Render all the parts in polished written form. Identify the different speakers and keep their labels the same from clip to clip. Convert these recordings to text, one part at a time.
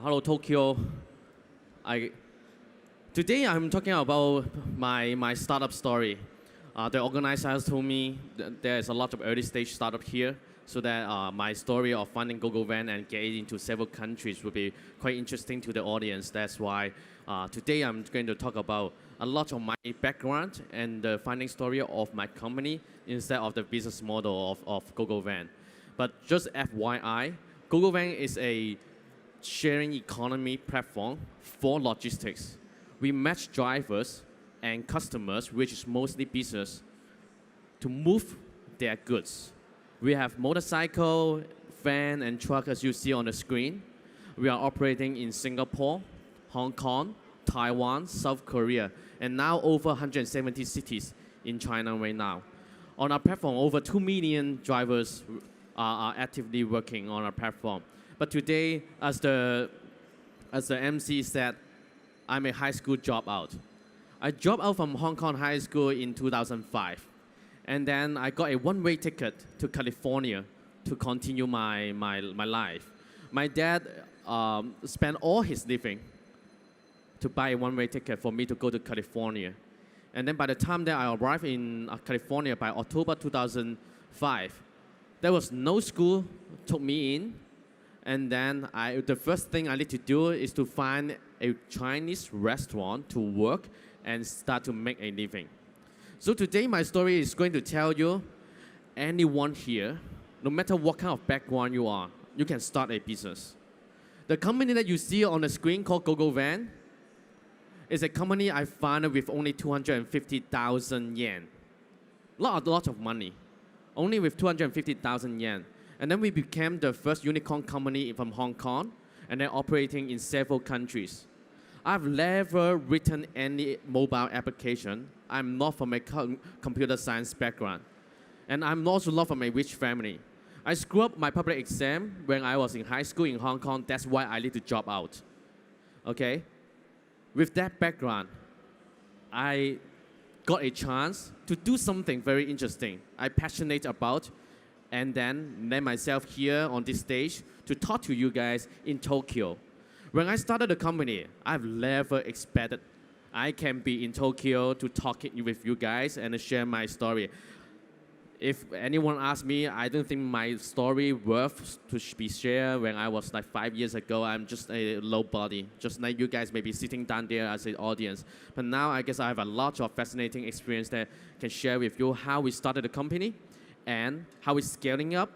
Speaker 1: Hello, Tokyo. I, Today I'm talking about my startup story. The organizers told me that there's a lot of early stage startup here, so that my story of finding GOGOVAN and getting into several countries will be quite interesting to the audience. That's why today I'm going to talk about a lot of my background and the finding story of my company instead of the business model of GOGOVAN. But just FYI, GOGOVAN is a sharing economy platform for logistics. We match drivers and customers, which is mostly business, to move their goods. We have motorcycle, van, and truck as you see on the screen. We are operating in Singapore, Hong Kong, Taiwan, South Korea, and now over 170 cities in China right now. On our platform, over 2 million drivers are actively working on our platform. But today, as the MC said, I'm a high school dropout. I dropped out from Hong Kong High School in 2005. And then I got a one-way ticket to California to continue my life. My dad spent all his living to buy a one-way ticket for me to go to California. And then by the time that I arrived in California by October 2005, there was no school took me in. And then the first thing I need to do is to find a Chinese restaurant to work and start to make a living. So today my story is going to tell you anyone here, no matter what kind of background you are, you can start a business. The company that you see on the screen called GOGOVAN is a company I founded with only 250,000 yen. Lot of money, only with 250,000 yen. And then we became the first unicorn company from Hong Kong, and then operating in several countries. I've never written any mobile application. I'm not from a computer science background. And I'm also not from a rich family. I screwed up my public exam when I was in high school in Hong Kong. That's why I need to drop out. Okay? With that background, I got a chance to do something very interesting I'm passionate about, and then land myself here on this stage to talk to you guys in Tokyo. When I started the company, I've never expected I can be in Tokyo to talk with you guys and share my story. If anyone asks me, I don't think my story worth to be shared when I was like 5 years ago. I'm just a nobody, just like you guys may be sitting down there as an audience. But now I guess I have a lot of fascinating experience that can share with you how we started the company and how it's scaling up.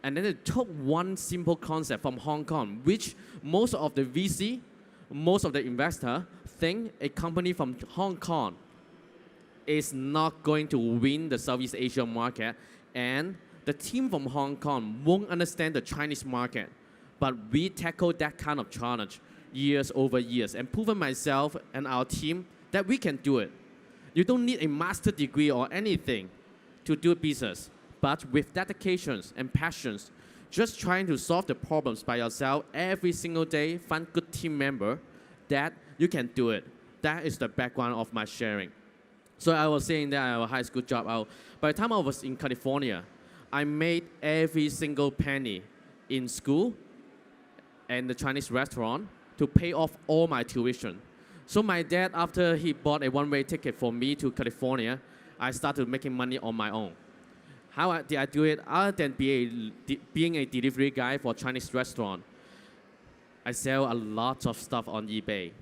Speaker 1: And then it took one simple concept from Hong Kong, which most of the VC, most of the investor think a company from Hong Kong is not going to win the Southeast Asia market, and the team from Hong Kong won't understand the Chinese market. But we tackled that kind of challenge years over years and proven myself and our team that we can do it. You don't need a master degree or anything to do business. But with dedications and passions, just trying to solve the problems by yourself every single day, find good team member, that you can do it. That is the background of my sharing. So I was saying that I was a high school dropout. By the time I was in California, I made every single penny in school and the Chinese restaurant to pay off all my tuition. So my dad, after he bought a one-way ticket for me to California, I started making money on my own. How did I do it? Other than being a delivery guy for a Chinese restaurant, I sell a lot of stuff on eBay.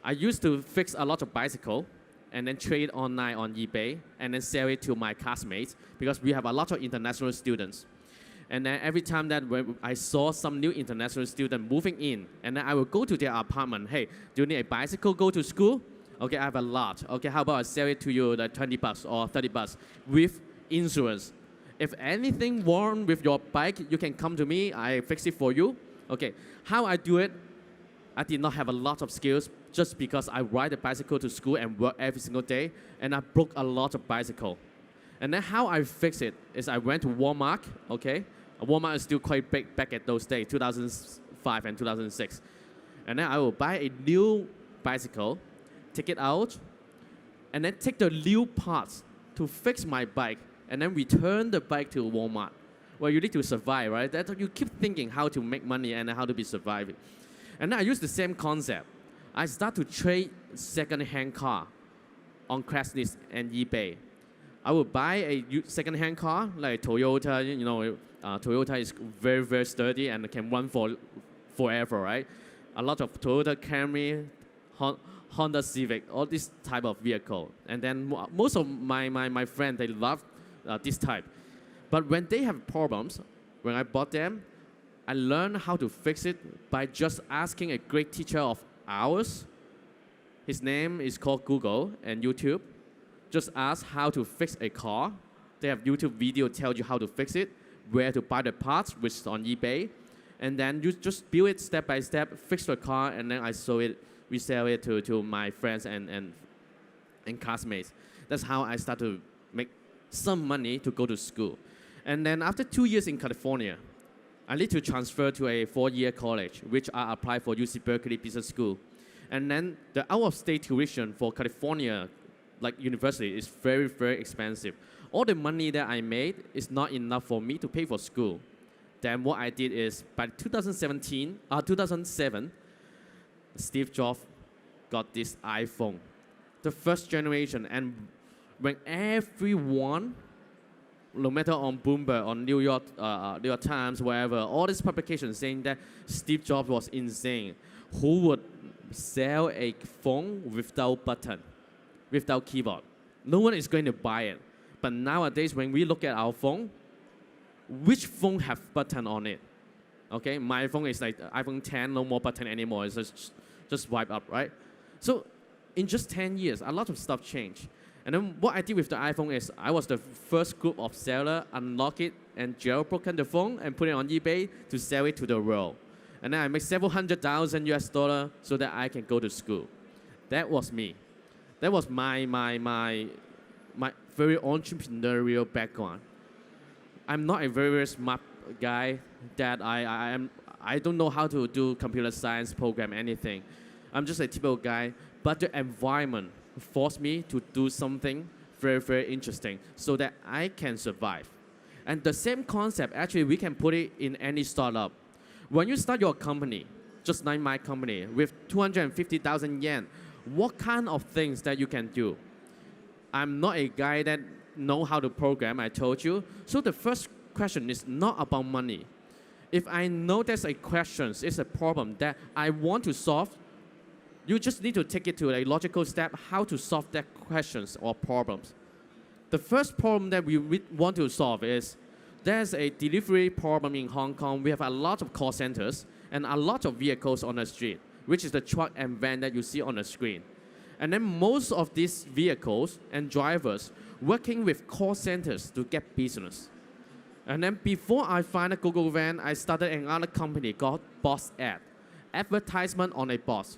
Speaker 1: I used to fix a lot of bicycle and then trade online on eBay and then sell it to my classmates because we have a lot of international students. And then every time that I saw some new international student moving in, and then I would go to their apartment. Hey, do you need a bicycle, go to school? Okay, I have a lot. Okay, how about I sell it to you like 20 bucks or 30 bucks with insurance. If anything wrong with your bike, you can come to me, I fix it for you. Okay, how I do it, I did not have a lot of skills just because I ride a bicycle to school and work every single day, and I broke a lot of bicycle. And then how I fix it is I went to Walmart, okay? Walmart is still quite big back at those days, 2005 and 2006. And then I will buy a new bicycle, take it out, and then take the new parts to fix my bike, and then return the bike to Walmart. Well, you need to survive, right? That you keep thinking how to make money and how to be surviving. And then I use the same concept. I start to trade second-hand car on Craigslist and eBay. I would buy a second-hand car like Toyota. Toyota is very, very sturdy and can run forever, right? A lot of Toyota Camry, Honda Civic, all this type of vehicle. And then most of my friends, they love this type. But when they have problems, when I bought them, I learned how to fix it by just asking a great teacher of ours. His name is called Google and YouTube. Just ask how to fix a car. They have YouTube video tell you how to fix it, where to buy the parts, which is on eBay. And then you just build it step by step, fix the car, and then I resell it to my friends and classmates. That's how I start to make some money to go to school. And then after 2 years in California, I need to transfer to a 4-year college, which I applied for UC Berkeley Business School. And then the out-of-state tuition for California, like university, is very, very expensive. All the money that I made is not enough for me to pay for school. Then what I did is, by 2007, Steve Jobs got this iPhone, the first generation. And when everyone, no matter on Bloomberg, on New York Times, wherever, all these publications saying that Steve Jobs was insane, who would sell a phone without button, without keyboard? No one is going to buy it. But nowadays, when we look at our phone, which phone have button on it? Okay, my phone is like iPhone 10, no more button anymore. It's just swipe up, right? So in just 10 years, a lot of stuff changed. And then what I did with the iPhone is I was the first group of seller unlock it and jailbroken the phone and put it on eBay to sell it to the world. And then I make several $100,000 US so that I can go to school. That was me. That was my very entrepreneurial background. I'm not a very, very smart guy that I don't know how to do computer science, program, anything. I'm just a typical guy, but the environment forced me to do something very, very interesting so that I can survive. And the same concept, actually, we can put it in any startup. When you start your company, just like my company, with 250,000 yen, what kind of things that you can do? I'm not a guy that know how to program, I told you. So the first question is not about money. If I know there's a question, it's a problem that I want to solve, you just need to take it to a logical step how to solve that questions or problems. The first problem that we want to solve is there's a delivery problem in Hong Kong. We have a lot of call centers and a lot of vehicles on the street, which is the truck and van that you see on the screen. And then most of these vehicles and drivers working with call centers to get business. And then before I founded GOGOVAN, I started another company called Boss Ad, advertisement on a box.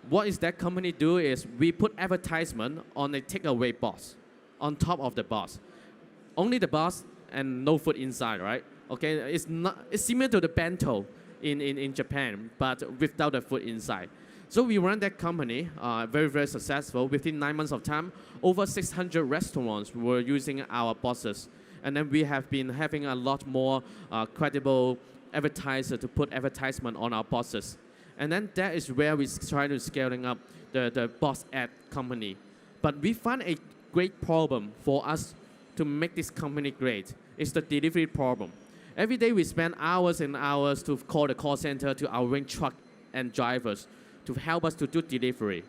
Speaker 1: What is that company do is we put advertisement on a takeaway box, on top of the box. Only the box and no food inside, right? Okay, it's similar to the bento in Japan, but without the food inside. So we run that company, very, very successful. Within 9 months of time, over 600 restaurants were using our boxes. And then we have been having a lot more credible advertisers to put advertisement on our boxes. And then that is where we try to scaling up the Boss Ad company. But we find a great problem for us to make this company great. It's the delivery problem. Every day we spend hours and hours to call the call center to arrange truck and drivers to help us to do delivery.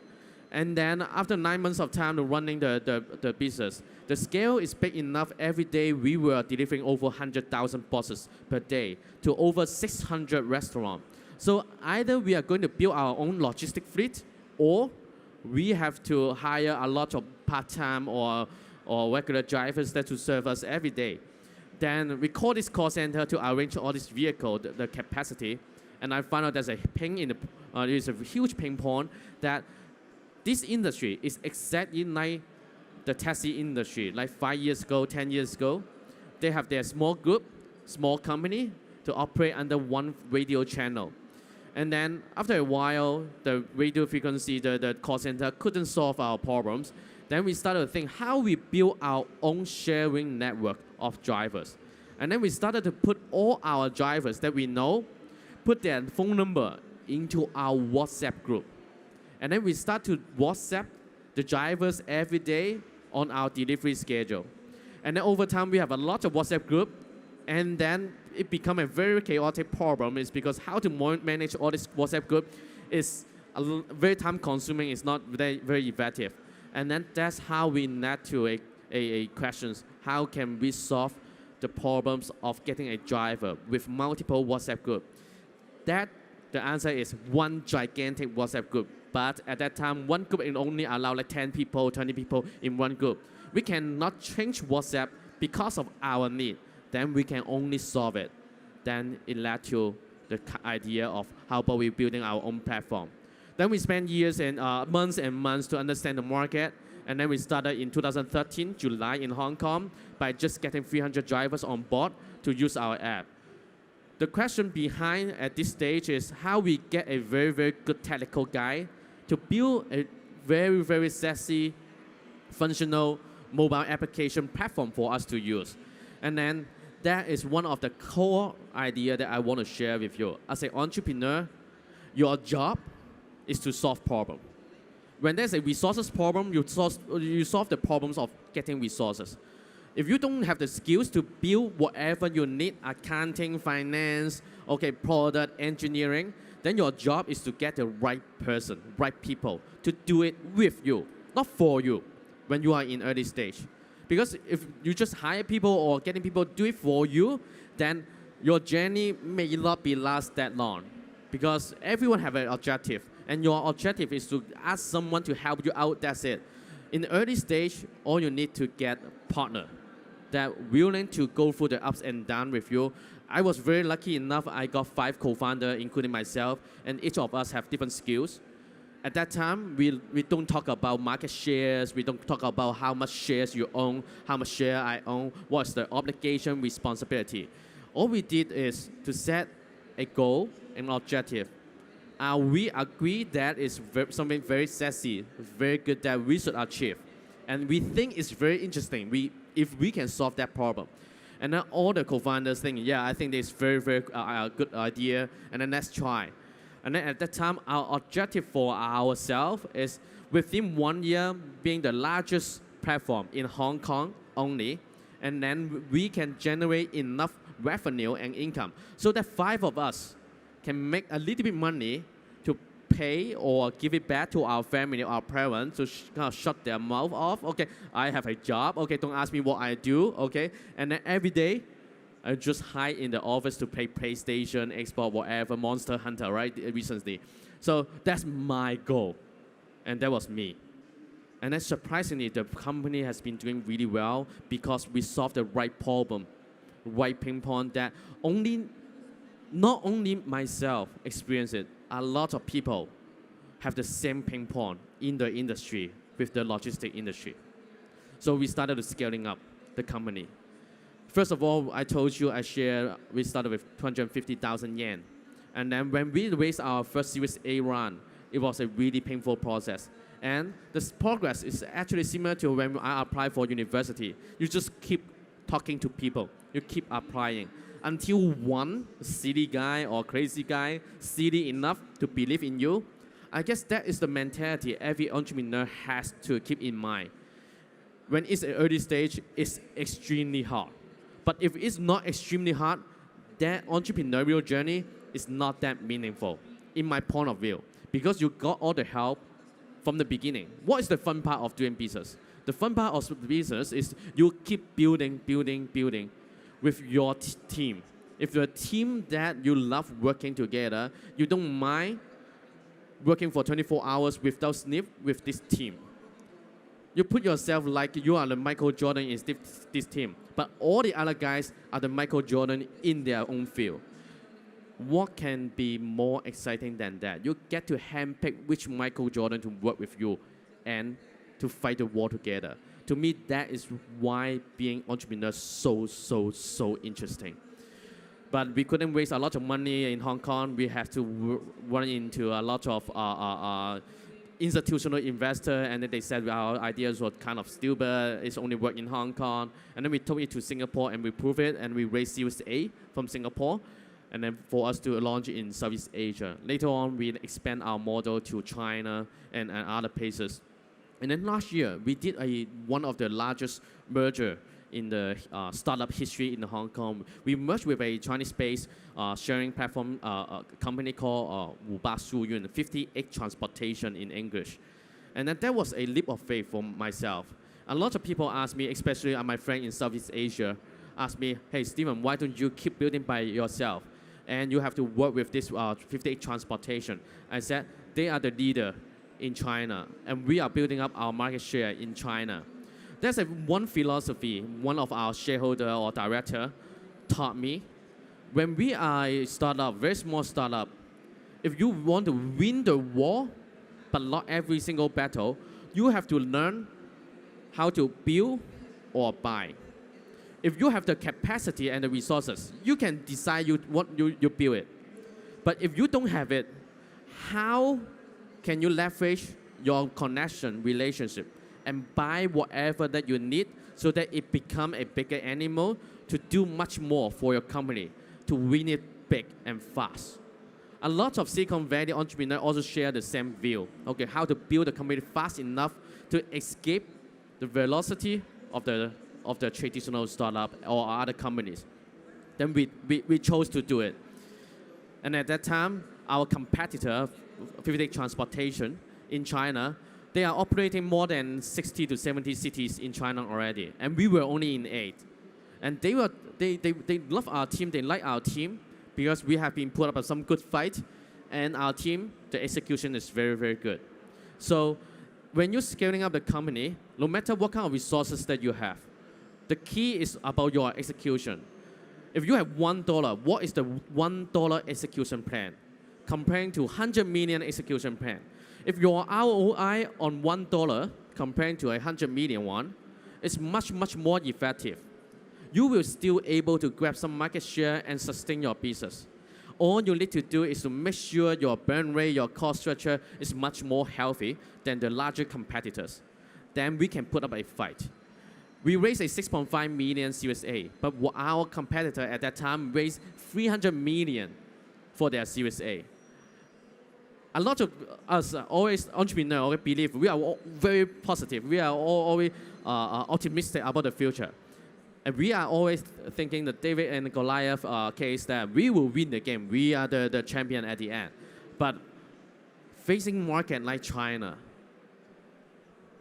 Speaker 1: And then after 9 months of time to running the business, the scale is big enough. Every day we were delivering over 100,000 boxes per day to over 600 restaurants. So either we are going to build our own logistic fleet, or we have to hire a lot of part-time or regular drivers that to serve us every day. Then we call this call center to arrange all this vehicle, the capacity. And I found out there's a there's a huge pain point that this industry is exactly like the taxi industry. Like 5 years ago, 10 years ago, they have their small group, small company to operate under one radio channel. And then after a while, the radio frequency, the call center couldn't solve our problems. Then we started to think how we build our own sharing network of drivers. And then we started to put all our drivers that we know, put their phone number into our WhatsApp group. And then we start to WhatsApp the drivers every day on our delivery schedule. And then over time, we have a lot of WhatsApp group, and then it become a very chaotic problem. Is because how to manage all this WhatsApp group is very time consuming. It's not very effective. And then that's how we led to a questions. How can we solve the problems of getting a driver with multiple WhatsApp group? The answer is one gigantic WhatsApp group. But at that time, one group will only allow like 10 people, 20 people in one group. We cannot change WhatsApp because of our need. Then we can only solve it. Then it led to the idea of how about we building our own platform. Then we spent years and months to understand the market. And then we started in 2013, July in Hong Kong, by just getting 300 drivers on board to use our app. The question behind at this stage is how we get a very, very good technical guy to build a very, very sexy, functional mobile application platform for us to use. And then that is one of the core ideas that I want to share with you. As an entrepreneur, your job is to solve problems. When there's a resources problem, you solve the problems of getting resources. If you don't have the skills to build whatever you need, accounting, finance, okay, product, engineering, then your job is to get the right person, right people to do it with you, not for you when you are in early stage. Because if you just hire people or getting people to do it for you, then your journey may not be last that long. Because everyone have an objective, and your objective is to ask someone to help you out, that's it. In the early stage, all you need to get a partner that willing to go through the ups and downs with you. I was very lucky enough, I got 5 co-founders, including myself, and each of us have different skills. At that time, we don't talk about market shares, we don't talk about how much shares you own, how much share I own, what's the obligation, responsibility. All we did is to set a goal, an objective. We agree that is something very sexy, very good that we should achieve. And we think it's very interesting if we can solve that problem. And then all the co-founders think, yeah, I think it's very, very good idea, and then let's try. And then at that time, our objective for ourselves is within 1 year being the largest platform in Hong Kong only, and then we can generate enough revenue and income so that 5 of us can make a little bit money to pay or give it back to our family, our parents, to kind of shut their mouth off. Okay, I have a job. Okay, don't ask me what I do. Okay, and then every day, I just hide in the office to play PlayStation, Xbox, whatever, Monster Hunter, right, recently. So that's my goal, and that was me. And then surprisingly, the company has been doing really well because we solved the right problem, right pinpoint that not only myself experience it, a lot of people have the same pain point in the industry with the logistic industry. So we started scaling up the company. First of all, I told you we started with 250,000 yen. And then when we raised our first Series A round, it was a really painful process. And the progress is actually similar to when I applied for university. You just keep talking to people. You keep applying until one silly guy or crazy guy silly enough to believe in you. I guess that is the mentality every entrepreneur has to keep in mind. When it's an early stage, it's extremely hard. But if it's not extremely hard, that entrepreneurial journey is not that meaningful, in my point of view, because you got all the help from the beginning. What is the fun part of doing business? The fun part of business is you keep building with your team. If you're a team that you love working together, you don't mind working for 24 hours without sleep with this team. You put yourself like you are the Michael Jordan in this team, but all the other guys are the Michael Jordan in their own field. What can be more exciting than that? You get to handpick which Michael Jordan to work with you and to fight the war together. To me, that is why being entrepreneur is so interesting. But we couldn't raise a lot of money in Hong Kong. We have to run into a lot of institutional investor, and then they said our ideas were kind of stupid, it's only work in Hong Kong. And then we took it to Singapore and we proved it, and we raised Series A from Singapore. and then for us to launch in Southeast Asia. Later on, we expand our model to China and other places. And then last year, we did one of the largest merger in the startup history in Hong Kong. We merged with a Chinese-based sharing platform company called Wuba Suyun, 58 Transportation in English. And then that was a leap of faith for myself. A lot of people ask me, especially my friend in Southeast Asia, ask me, hey, Steven, why don't you keep building by yourself? And you have to work with this 58 Transportation. I said, they are the leader in China, and we are building up our market share in China. There's one philosophy one of our shareholder or director taught me. When we are a startup, very small startup, if you want to win the war, but not every single battle, you have to learn how to build or buy. If you have the capacity and the resources, you can decide you build it. But if you don't have it, how can you leverage your connection, relationship, and buy whatever that you need so that it become a bigger animal to do much more for your company, to win it big and fast? A lot of Silicon Valley entrepreneurs also share the same view. Okay, how to build a company fast enough to escape the velocity of the traditional startup or other companies. Then we chose to do it. And at that time, our competitor, 58 Transportation in China, they are operating more than 60 to 70 cities in China already. And we were only in 8. And they love our team, they like our team, because we have been put up some good fight. And our team, the execution is very, very good. So when you're scaling up the company, no matter what kind of resources that you have, the key is about your execution. If you have $1, what is the $1 execution plan comparing to 100 million execution plan? If your ROI on $1 comparing to 100 million one, it's much, much more effective. You will still able to grab some market share and sustain your business. All you need to do is to make sure your burn rate, your cost structure is much more healthy than the larger competitors. Then we can put up a fight. We raised a 6.5 million Series A, but our competitor at that time raised 300 million for their Series A. A lot of us always entrepreneurs always believe we are very positive. We are always optimistic about the future. And we are always thinking the David and Goliath case that we will win the game. We are the champion at the end. But facing market like China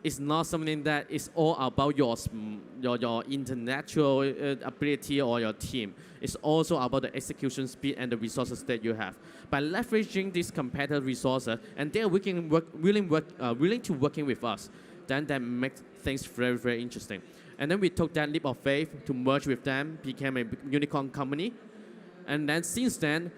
Speaker 1: is not something that is all about your intellectual ability or your team. It's also about the execution speed and the resources that you have. By leveraging these competitive resources, and they're willing to working with us, then that makes things very, very interesting. And then we took that leap of faith to merge with them, became a unicorn company. And then since then,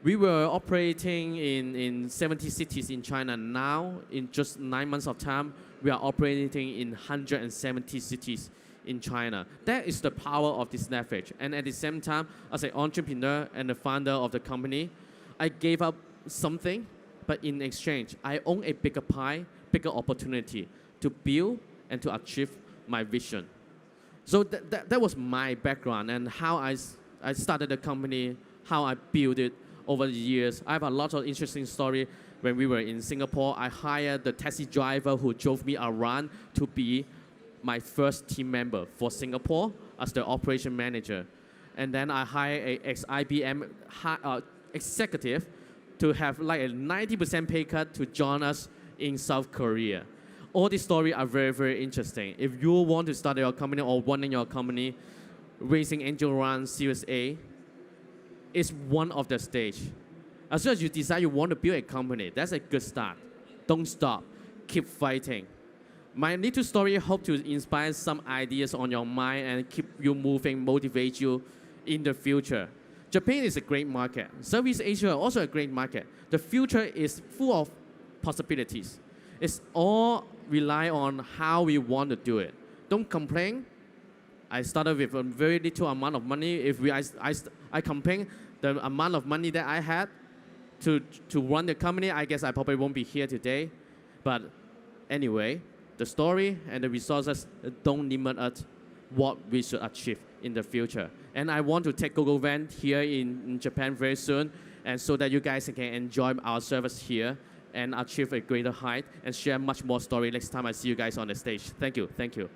Speaker 1: we were operating in 70 cities in China. Now, in just 9 months of time, we are operating in 170 cities in China. That is the power of this leverage. And at the same time, as an entrepreneur and the founder of the company, I gave up something, but in exchange, I own a bigger pie, bigger opportunity to build and to achieve my vision. So that was my background and how I started the company, how I built it over the years. I have a lot of interesting story. When we were in Singapore, I hired the taxi driver who drove me around to be my first team member for Singapore as the operation manager. And then I hired an ex-IBM executive to have like a 90% pay cut to join us in South Korea. All these stories are very, very interesting. If you want to start your company or running your company, raising angel round Series A is one of the stage. As soon as you decide you want to build a company, that's a good start. Don't stop. Keep fighting. My little story hope to inspire some ideas on your mind and keep you moving, motivate you in the future. Japan is a great market. Southeast Asia also a great market. The future is full of possibilities. It's all rely on how we want to do it. Don't complain. I started with a very little amount of money. If I complain the amount of money that I had to run the company, I guess I probably won't be here today. But anyway, the story and the resources don't limit us what we should achieve in the future. And I want to take GOGOVAN here in Japan very soon, and so that you guys can enjoy our service here and achieve a greater height and share much more story next time I see you guys on the stage. Thank you. Thank you.